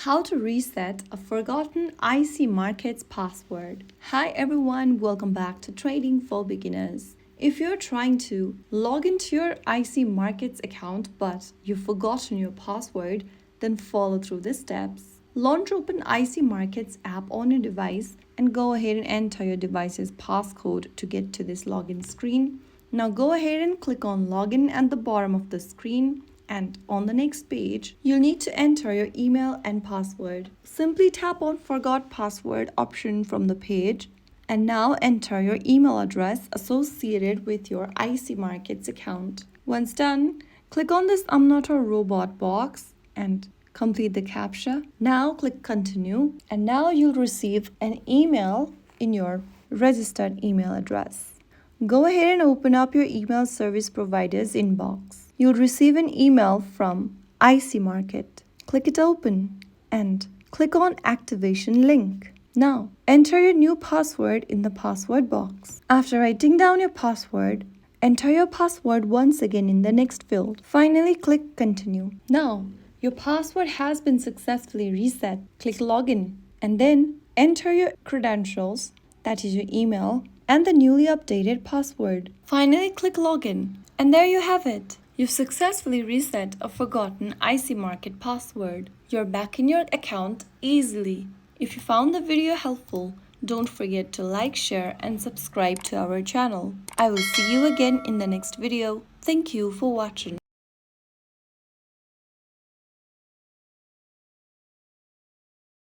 How to reset a forgotten IC Markets password. Hi everyone, welcome back to Trading for Beginners. If you're trying to log into your IC Markets account but you've forgotten your password, then follow through the steps. Launch open IC Markets app on your device and go ahead and enter your device's passcode to get to this login screen. Now go ahead and click on login at the bottom of the screen. And on the next page, you'll need to enter your email and password. Simply tap on Forgot Password option from the page and now enter your email address associated with your IC Markets account. Once done, click on this I'm not a robot box and complete the CAPTCHA. Now click Continue and now you'll receive an email in your registered email address. Go ahead and open up your email service provider's inbox. You'll receive an email from IC Market. Click it open and click on Activation link. Now, enter your new password in the password box. After writing down your password, enter your password once again in the next field. Finally, click Continue. Now, your password has been successfully reset. Click Login and then enter your credentials, that is your email, and the newly updated password. Finally, click Login. And there you have it. You've successfully reset a forgotten IC Market password. You're back in your account easily. If you found the video helpful, don't forget to like, share, and subscribe to our channel. I will see you again in the next video. Thank you for watching.